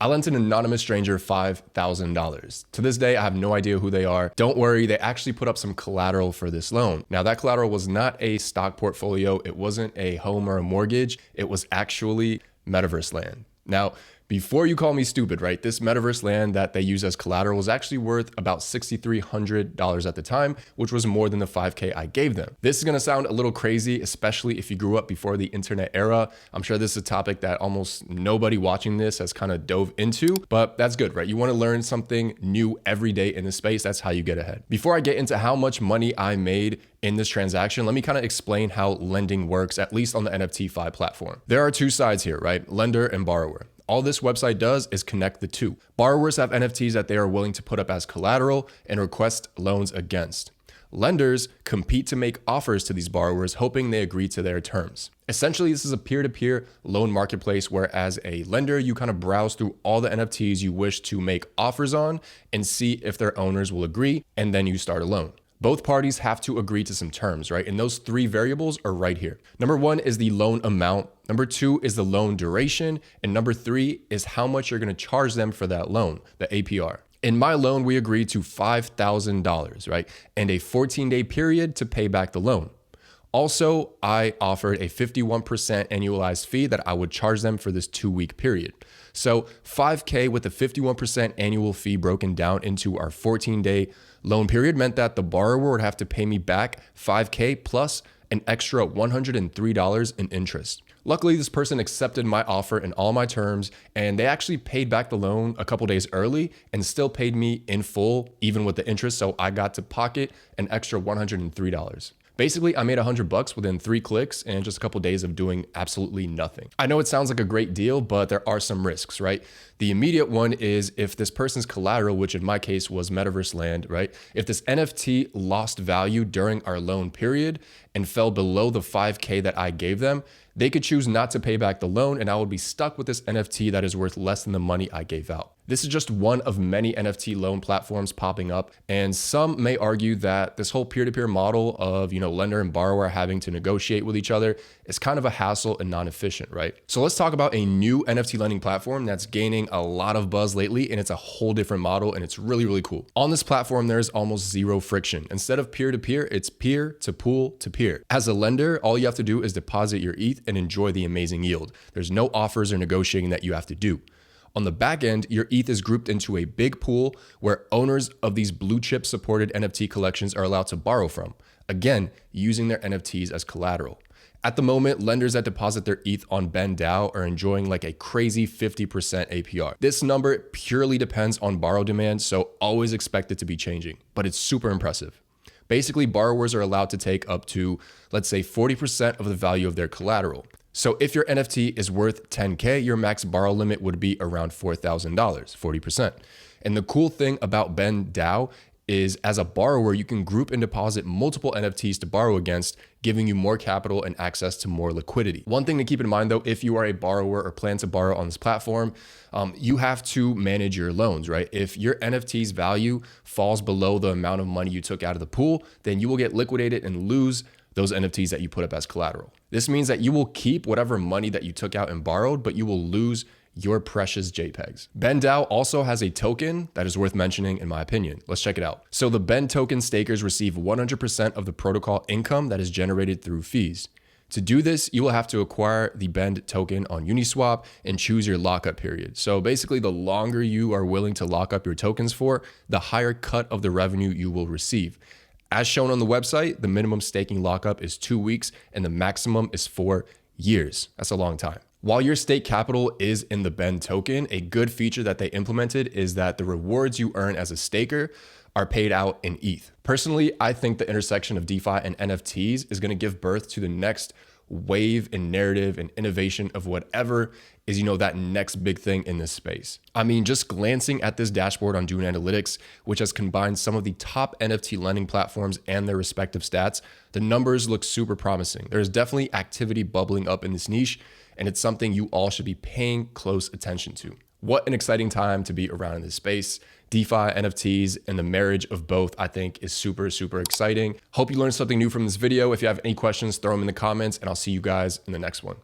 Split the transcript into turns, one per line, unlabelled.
I lent an anonymous stranger $5,000. To this day, I have no idea who they are. Don't worry, they actually put up some collateral for this loan. Now, that collateral was not a stock portfolio. It wasn't a home or a mortgage. It was actually metaverse land. Now, before you call me stupid, right? This metaverse land that they use as collateral was actually worth about $6,300 at the time, which was more than the 5K I gave them. This is gonna sound a little crazy, especially if you grew up before the internet era. I'm sure this is a topic that almost nobody watching this has kind of dove into, but that's good, right? You wanna learn something new every day in this space. That's how you get ahead. Before I get into how much money I made in this transaction, let me kind of explain how lending works, at least on the NFTfi platform. There are two sides here, right? Lender and borrower. All this website does is connect the two. Borrowers have NFTs that they are willing to put up as collateral and request loans against. Lenders compete to make offers to these borrowers, hoping they agree to their terms. Essentially, this is a peer-to-peer loan marketplace where as a lender, you kind of browse through all the NFTs you wish to make offers on and see if their owners will agree, and then you start a loan. Both parties have to agree to some terms, right? And those three variables are right here. Number one is the loan amount. Number two is the loan duration. And number three is how much you're going to charge them for that loan, the APR. In my loan, we agreed to $5,000, right? And a 14-day period to pay back the loan. Also, I offered a 51% annualized fee that I would charge them for this 2-week period. So 5K with a 51% annual fee broken down into our 14-day loan period meant that the borrower would have to pay me back 5K plus an extra $103 in interest. Luckily, this person accepted my offer and all my terms, and they actually paid back the loan a couple days early and still paid me in full, even with the interest. So I got to pocket an extra $103. Basically, I made $100 within 3 clicks and just a couple days of doing absolutely nothing. I know it sounds like a great deal, but there are some risks, right? The immediate one is if this person's collateral, which in my case was metaverse land, right? If this NFT lost value during our loan period and fell below the 5K that I gave them, they could choose not to pay back the loan and I would be stuck with this NFT that is worth less than the money I gave out. This is just one of many NFT loan platforms popping up, and some may argue that this whole peer-to-peer model of, lender and borrower having to negotiate with each other is kind of a hassle and non-efficient, right? So let's talk about a new NFT lending platform that's gaining a lot of buzz lately, and it's a whole different model, and it's really, really cool. On this platform, there's almost zero friction. Instead of peer-to-peer, it's peer to pool to peer. As a lender, all you have to do is deposit your ETH and enjoy the amazing yield. There's no offers or negotiating that you have to do. On the back end, your ETH is grouped into a big pool where owners of these blue chip supported NFT collections are allowed to borrow from, again, using their NFTs as collateral. At the moment, lenders that deposit their ETH on DAO are enjoying like a crazy 50% APR. This number purely depends on borrow demand, so always expect it to be changing, but it's super impressive. Basically, borrowers are allowed to take up to, let's say, 40% of the value of their collateral. So if your NFT is worth 10K, your max borrow limit would be around $4,000, 40%. And the cool thing about DAO is as a borrower, you can group and deposit multiple NFTs to borrow against, giving you more capital and access to more liquidity. One thing to keep in mind though, if you are a borrower or plan to borrow on this platform, you have to manage your loans, right? If your NFT's value falls below the amount of money you took out of the pool, then you will get liquidated and lose those NFTs that you put up as collateral. This means that you will keep whatever money that you took out and borrowed, but you will lose your precious JPEGs. DAO also has a token that is worth mentioning in my opinion. Let's check it out. So the BEN token stakers receive 100% of the protocol income that is generated through fees. To do this, you will have to acquire the BEN token on Uniswap and choose your lockup period. So basically, the longer you are willing to lock up your tokens for, the higher cut of the revenue you will receive. As shown on the website, the minimum staking lockup is 2 weeks and the maximum is 4 years. That's a long time. While your stake capital is in the BEN token, a good feature that they implemented is that the rewards you earn as a staker are paid out in ETH. Personally, I think the intersection of DeFi and NFTs is going to give birth to the next wave and narrative and innovation of whatever is, that next big thing in this space. I mean, just glancing at this dashboard on Dune Analytics, which has combined some of the top NFT lending platforms and their respective stats, the numbers look super promising. There's definitely activity bubbling up in this niche, and it's something you all should be paying close attention to. What an exciting time to be around in this space. DeFi, NFTs, and the marriage of both, I think, is super, super exciting. Hope you learned something new from this video. If you have any questions, throw them in the comments, and I'll see you guys in the next one.